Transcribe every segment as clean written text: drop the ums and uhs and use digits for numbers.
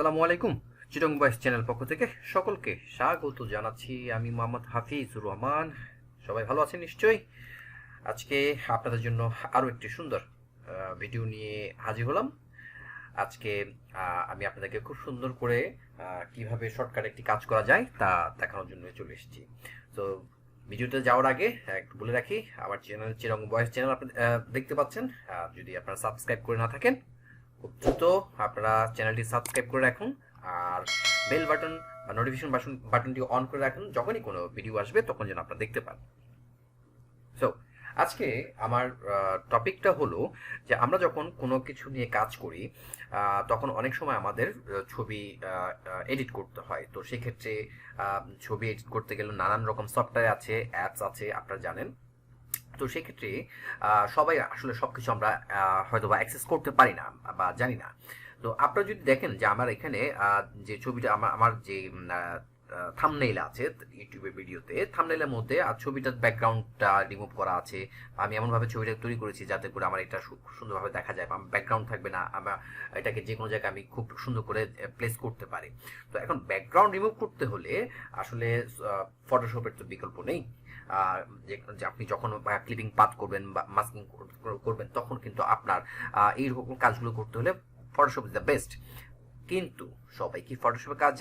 আসসালামু আলাইকুম। চিটং বয়েস চ্যানেল পক্ষ থেকে সকলকে স্বাগত জানাচ্ছি। আমি মোহাম্মদ হাফিজুর রহমান। সবাই ভালো আছেন নিশ্চয়ই। আজকে আপনাদের জন্য আরও একটি সুন্দর ভিডিও নিয়ে হাজির হলাম। আজকে আমি আপনাদেরকে খুব সুন্দর করে কিভাবে শর্টকাট একটি কাজ করা যায় তা দেখানোর জন্য চলে এসেছি। তো ভিডিওতে যাওয়ার আগে একটু বলে রাখি, আমার চ্যানেল চিটং বয়েস চ্যানেল আপনি দেখতে পাচ্ছেন। যদি আপনারা সাবস্ক্রাইব করে না থাকেন, খুব দ্রুত আপনারা চ্যানেলটি সাবস্ক্রাইব করে রাখুন আর বেল বাটন বা নোটিফিকেশন বাটনটি অন করে রাখুন। যখনই কোনো ভিডিও আসবে তখন যেন আপনারা দেখতে পান। সো আজকে আমার টপিকটা হলো যে আমরা যখন কোনো কিছু নিয়ে কাজ করি তখন অনেক সময় আমাদের ছবি এডিট করতে হয়। তো সেক্ষেত্রে ছবি এডিট করতে গেলে নানান রকম সফটওয়্যার আছে, অ্যাপস আছে, আপনারা জানেন। তো সেক্ষেত্রে সবাই আসলে সবকিছু আমরা হয়তো বা অ্যাক্সেস করতে পারি না বা জানি না। তো আপনারা যদি দেখেন যে আমার এখানে যে ছবিটা আমার যে থাম্বনেইল আছে ইউটিউবের ভিডিওতে, থাম্বনেইলের মধ্যে আর ছবিটার ব্যাকগ্রাউন্ডটা রিমুভ করা আছে। আমি এমনভাবে ছবিটা তৈরি করেছি যাতে করে আমার এটা সুন্দরভাবে দেখা যায়, আমার ব্যাকগ্রাউন্ড থাকবে না, আমার এটাকে যে কোনো জায়গায় আমি খুব সুন্দর করে প্লেস করতে পারি। তো এখন ব্যাকগ্রাউন্ড রিমুভ করতে হলে আসলে ফটোশপের তো বিকল্প নেই। যে আপনি যখন ক্লিপিং পাথ করবেন বা মাস্কিং করবেন তখন কিন্তু আপনার এইরকম কাজগুলো করতে হলে ফটোশপ ইজ দ্য বেস্ট। কিন্তু সবাই কি ফটোশপের কাজ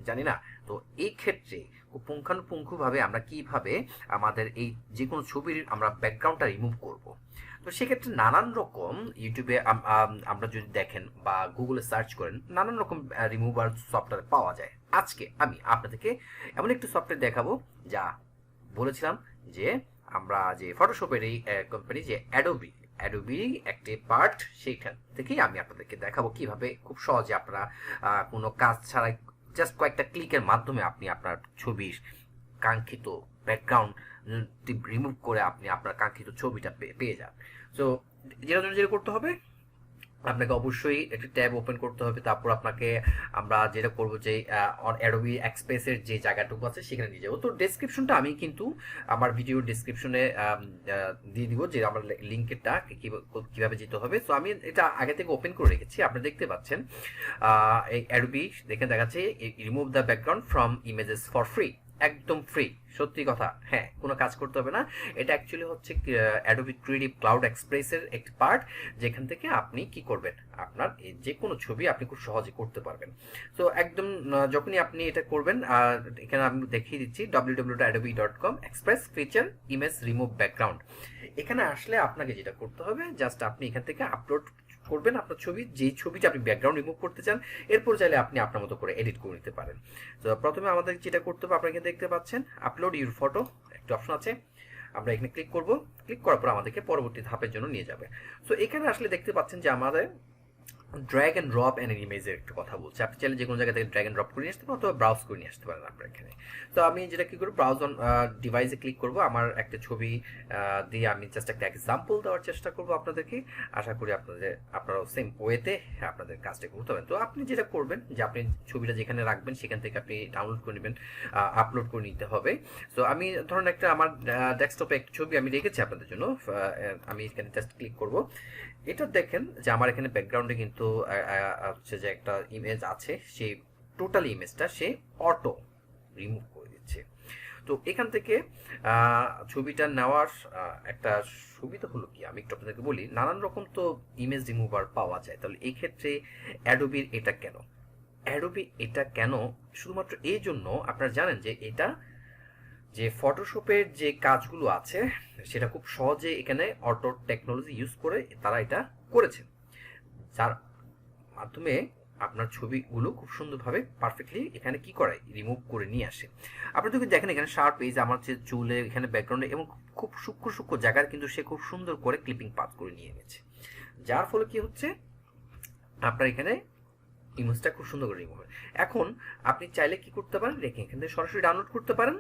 জানি না। তো এই ক্ষেত্রে পুঙ্খানুপুঙ্খভাবে আমরা কিভাবে আমাদের এই যে কোনো ছবির আমরা ব্যাকগ্রাউন্ডটা রিমুভ করব। তো সেক্ষেত্রে নানান রকম ইউটিউবে আমরা যদি দেখেন বা গুগলে সার্চ করেন, নানান রকম রিমুভার সফটওয়্যার পাওয়া যায়। আজকে আমি আপনাদেরকে এমন একটি সফটওয়্যার দেখাবো যা বলেছিলাম যে আমরা যে ফটোশপের এই কোম্পানি যে অ্যাডোবি একটি পার্ট, সেইখান থেকেই আমি আপনাদেরকে দেখাবো কিভাবে খুব সহজে আপনারা কোনো কাজ ছাড়াই জাস্ট কয়েকটা ক্লিকের মাধ্যমে আপনি আপনার ছবির কাঙ্ক্ষিত ব্যাকগ্রাউন্ড রিমুভ করে আপনি আপনার কাঙ্ক্ষিত ছবিটা পেয়ে যান। সো যেটা করতে হবে, আপনাকে অবশ্যই একটা ট্যাব ওপেন করতে হবে। তারপর আপনাকে আমরা যেটা করবো যে অ্যাডোবি এক্সপ্রেসের যে জায়গাটুকু আছে সেখানে নিয়ে যাবো। তো ডেসক্রিপশনটা আমি কিন্তু আমার ভিডিও ডেসক্রিপশনে দিয়ে দিব, যে আমার লিঙ্কেরটা কিভাবে যেতে হবে। তো আমি এটা আগে থেকে ওপেন করে রেখেছি, আপনারা দেখতে পাচ্ছেন। এই অ্যাডোবি দেখে দেখাচ্ছে remove the background from images for free, একদম ফ্রি। সত্যি কথা, হ্যাঁ, কোনো কাজ করতে হবে না। এটা অ্যাকচুয়ালি হচ্ছে অ্যাডোবি ক্রিয়েটিভ ক্লাউড এক্সপ্রেসের একটি পার্ট, যেখান থেকে আপনি কি করবেন, আপনার যে কোনো ছবি আপনি খুব সহজে করতে পারবেন। তো একদম যখনই আপনি এটা করবেন, এখানে আমি দেখিয়ে দিচ্ছি www.adobe.com express feature image remove background. এখানে আসলে আপনাকে যেটা করতে হবে, জাস্ট আপনি এখান থেকে আপলোড করবেন আপনার ছবি, যেই ছবিটা আপনি ব্যাকগ্রাউন্ড রিমুভ করতে চান। এরপর চাইলে আপনি আপনার মতো করে এডিট করে নিতে পারেন। তো প্রথমে আমাদের যেটা করতে হবে, আপনারা দেখতে পাচ্ছেন আপলোড ইউর ফটো একটা অপশন আছে। আমরা এখানে ক্লিক করব। ক্লিক করার পর আমাদেরকে পরবর্তী ধাপের জন্য নিয়ে যাবে। সো এখানে আসলে দেখতে পাচ্ছেন যে আমাদের ড্র্যাগ অ্যান্ড ড্রপ অ্যান্ড ইমেজের একটু কথা বলছে। আপনি চাইলে যে কোনো জায়গা থেকে ড্র্যাগ অ্যান্ড ড্রপ করে নিয়ে আসতে পারেন অথবা ব্রাউজ করে নিয়ে আসতে পারেন আপনার এখানে। তো আমি যেটা কি করবো, ব্রাউজ অন ডিভাইসে ক্লিক করব। আমার একটা ছবি দিয়ে আমি জাস্ট একটা এক্সাম্পল দেওয়ার চেষ্টা করব আপনাদেরকে। আশা করি আপনারাও সেম ওয়েতে আপনাদের কাজটা করতে পারেন। তো আপনি যেটা করবেন যে আপনি ছবিটা যেখানে রাখবেন সেখান থেকে আপনি ডাউনলোড করে নেবেন, আপলোড করে নিতে হবে। তো আমি ধরুন একটা আমার ডেস্কটপে একটা ছবি আমি রেখেছি আপনাদের জন্য। আমি এখানে জাস্ট ক্লিক করব। এটা দেখেন যে আমার এখানে ব্যাকগ্রাউন্ডে কিন্তু হচ্ছে যে একটা ইমেজ আছে, সেই টোটাল ইমেজটা সে অটো রিমুভ করে দিচ্ছে। তো এখান থেকে ছবিটা নেওয়ার একটা সুবিধা হলো কি, আমি একটু আপনাদেরকে বলি। নানান রকম তো ইমেজ রিমুভার পাওয়া যায়, তাহলে এই ক্ষেত্রে অ্যাডোবির এটা কেন শুধুমাত্র এই জন্য, আপনারা জানেন যে এটা যে ফটোশপের যে কাজগুলো আছে সেটা খুব সহজে এখানে অটো টেকনোলজি ইউজ করে তারা এটা করেছে, যার মাধ্যমে আপনার ছবিগুলো খুব সুন্দরভাবে পারফেক্টলি এখানে কি করে রিমুভ করে নিয়ে আসে। আপনি যদি দেখেন এখানে শার্প পেজ আমার যে চুলে এখানে ব্যাকগ্রাউন্ডে এবং খুব সূক্ষ্ম জায়গার কিন্তু সে খুব সুন্দর করে ক্লিপিং পাথ করে নিয়ে গেছে, যার ফলে কি হচ্ছে আপনার এখানে ইমেজটা খুব সুন্দর করে রিমুভ হয়। এখন আপনি চাইলে কি করতে পারেন, রেখে এখান থেকে সরাসরি ডাউনলোড করতে পারেন।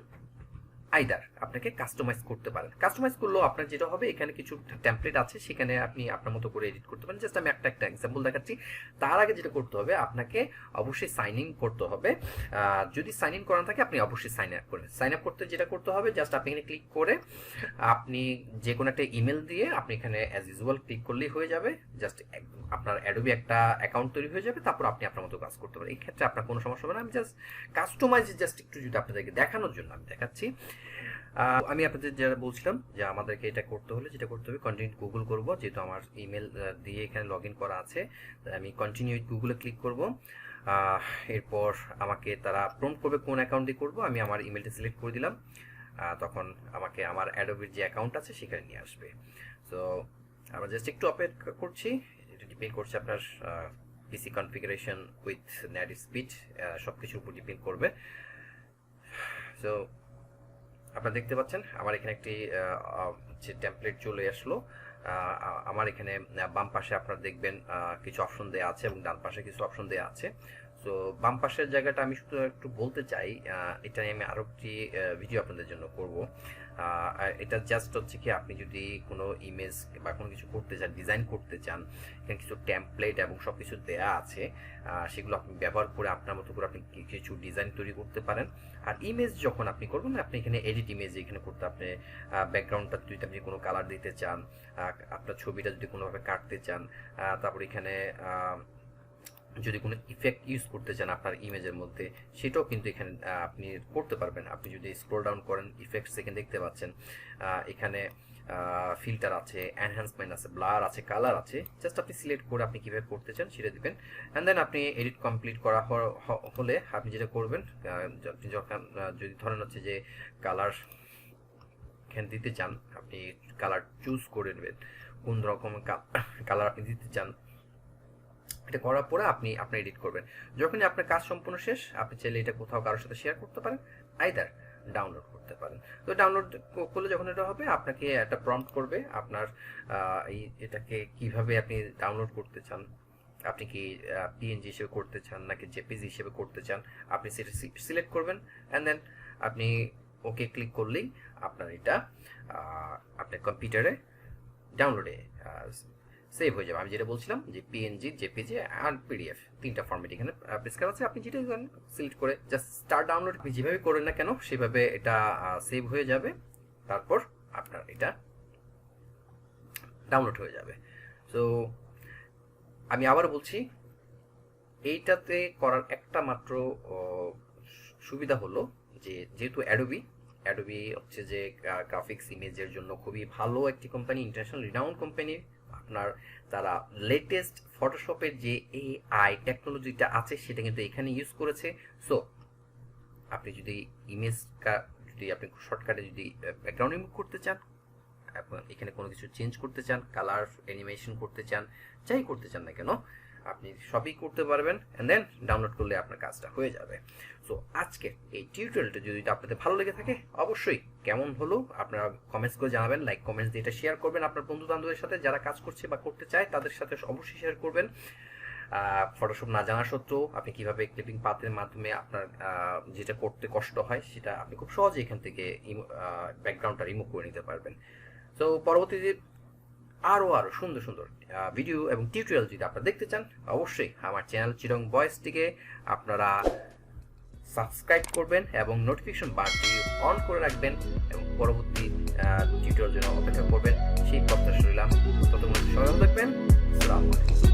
আইদার আপনাকে কাস্টমাইজ করতে পারেন। কাস্টমাইজ করলেও আপনার যেটা হবে, এখানে কিছু টেমপ্লেট আছে, সেখানে আপনি আপনার মতো করে এডিট করতে পারেন। জাস্ট আমি একটা এক্সাম্পল দেখাচ্ছি। তার আগে যেটা করতে হবে, আপনাকে অবশ্যই সাইন ইন করতে হবে। যদি সাইন ইন করা থাকে, আপনি অবশ্যই সাইন আপ করেন। সাইন আপ করতে যেটা করতে হবে, জাস্ট আপনি এখানে ক্লিক করে আপনি যে কোনো একটা ইমেল দিয়ে আপনি এখানে অ্যাজ ইউজুয়াল ক্লিক করলেই হয়ে যাবে। জাস্ট আপনার অ্যাডোবি একটা অ্যাকাউন্ট তৈরি হয়ে যাবে, তারপর আপনি আপনার মতো কাজ করতে পারেন। এই ক্ষেত্রে আপনার কোনো সমস্যা হবে না। আমি জাস্ট কাস্টমাইজ একটু যদি আপনাদেরকে দেখানোর জন্য আমি দেখাচ্ছি। আমি আপনাদের যেটা বলছিলাম যে আমাদেরকে এটা করতে হলে যেটা করতে হবে, কন্টিনিউ গুগল করব। যেহেতু আমার ইমেল দিয়ে এখানে লগ ইন করা আছে, আমি কন্টিনিউ গুগলে ক্লিক করব। এরপর আমাকে তারা প্রম্পট করবে কোন অ্যাকাউন্ট দিয়ে করবো। আমি আমার ইমেলটা সিলেক্ট করে দিলাম। তখন আমাকে আমার অ্যাডোবির যে অ্যাকাউন্ট আছে সেখানে নিয়ে আসবে। সো আমরা জাস্ট একটু অপেক্ষা করছি। এটা ডিপেন্ড করছে আপনার পিসি কনফিগারেশন উইথ নেট স্পিড, সব কিছুর উপর ডিপেন্ড করবে। সো আপনারা দেখতে পাচ্ছেন আমার এখানে একটি যে টেমপ্লেট চলে আসলো। আমার এখানে বাম পাশে আপনারা দেখবেন কিছু অপশন দেওয়া আছে এবং ডান পাশে কিছু অপশন দেওয়া আছে। সো বাম পাশের জায়গাটা আমি শুধু একটু বলতে চাই, এটা নিয়ে আমি আরও একটি ভিডিও আপনাদের জন্য করব। এটা জাস্ট হচ্ছে কি, আপনি যদি কোনো ইমেজ বা কোনো কিছু করতে চান, ডিজাইন করতে চান, এখানে কিছু টেমপ্লেট এবং সব কিছু দেওয়া আছে, সেগুলো আপনি ব্যবহার করে আপনার মতো করে আপনি কিছু ডিজাইন তৈরি করতে পারেন। আর ইমেজ যখন আপনি করবেন, আপনি এখানে এডিট ইমেজ এখানে করতে, আপনি ব্যাকগ্রাউন্ডটা যদি আপনি কোনো কালার দিতে চান, আপনার ছবিটা যদি কোনোভাবে কাটতে চান, তারপর এখানে যদি কোনো ইফেক্ট ইউজ করতে চান আপনার ইমেজের মধ্যে, সেটাও কিন্তু এখানে আপনি করতে পারবেন। আপনি যদি স্ক্রল ডাউন করেন, ইফেক্টস এখানে দেখতে পাচ্ছেন, এখানে ফিল্টার আছে, এনহ্যান্সমেন্ট আছে, ব্লার আছে, কালার আছে। জাস্ট আপনি সিলেক্ট করে আপনি কীভাবে করতে চান সেটা দিবেন। অ্যান্ড দেন আপনি এডিট কমপ্লিট করা হলে আপনি যেটা করবেন, আপনি যখন যদি ধরেন হচ্ছে যে কালার এখানে দিতে চান, আপনি কালার চুজ করে নেবেন কোন রকম কালার আপনি দিতে চান। এটা করার পরে আপনি আপনার এডিট করবেন। যখনই আপনার কাজ সম্পূর্ণ শেষ, আপনি চাইলে এটা কোথাও কারোর সাথে শেয়ার করতে পারেন, আইদার ডাউনলোড করতে পারেন। তো ডাউনলোড করলে যখন এটা হবে, আপনাকে একটা প্রম্পট করবে আপনার এটাকে কিভাবে আপনি ডাউনলোড করতে চান, আপনি কি পিএনজি হিসেবে করতে চান নাকি জেপিজি হিসেবে করতে চান, আপনি সেটা সিলেক্ট করবেন। অ্যান্ড দেন আপনি ওকে ক্লিক করলেই আপনার এটা আপনার কম্পিউটারে ডাউনলোডে সেভ হয়ে যাবে। আমি যেটা বলছিলাম যে পিএনজি, জেপিজি আর পিডিএফ তিনটা ফরম্যাট এখানে প্রেসক্রাইব আছে। আপনি যেটা সিলেক্ট করে জাস্ট স্টার্ট ডাউনলোড, আপনি যেভাবে করেন না কেন সেভাবে এটা সেভ হয়ে যাবে। তারপর আপনার এটা ডাউনলোড হয়ে যাবে। সো আমি আবার বলছি, এইটাতে করার একটা মাত্র সুবিধা হলো যে যেহেতু অ্যাডোবি হচ্ছে যে গ্রাফিক্স ইমেজের জন্য খুবই ভালো একটি কোম্পানি, ইন্টারন্যাশনাল রিনাউন্ড কোম্পানি। আপনার তারা লেটেস্ট ফটোশপের যে এআই টেকনোলজিটা আছে সেটা কিন্তু এখানে ইউজ করেছে। সো আপনি যদি যদি আপনি শর্টকাটে যদি ব্যাকগ্রাউন্ড রিমুভ করতে চান, এখানে কোনো কিছু চেঞ্জ করতে চান, কালার অ্যানিমেশন করতে চান, যাই করতে চান না কেন, আপনি সবই করতে পারবেন। অ্যান্ড দেন ডাউনলোড করলে আপনার কাজটা হয়ে যাবে। সো আজকে এই টিউটোরিয়ালটা যদি আপনাদের ভালো লেগে থাকে, অবশ্যই কেমন হলো আপনারা কমেন্টস করে জানাবেন, লাইক কমেন্টস দিয়ে এটা শেয়ার করবেন আপনার বন্ধু বান্ধবের সাথে, যারা কাজ করছে বা করতে চায় তাদের সাথে অবশ্যই শেয়ার করবেন। ফটোশপ না জানা সত্ত্বেও আপনি কিভাবে ক্লিপিং পাথের মাধ্যমে আপনার যেটা করতে কষ্ট হয় সেটা আপনি খুব সহজে এখান থেকে ব্যাকগ্রাউন্ডটা রিমুভ করে নিতে পারবেন। সো পরবর্তীতে আরও সুন্দর সুন্দর ভিডিও এবং টিউটোরিয়াল যদি আপনারা দেখতে চান, অবশ্যই আমার চ্যানেল চিটং ভয়েসটিকে আপনারা সাবস্ক্রাইব করবেন এবং নোটিফিকেশন বারটি অন করে রাখবেন এবং পরবর্তী টিউটোরিয়াল জন্য অপেক্ষা করবেন, সেই প্রত্যাশা রইলাম। ততক্ষণ সবাই ভালো থাকবেন। আসসালামু আলাইকুম।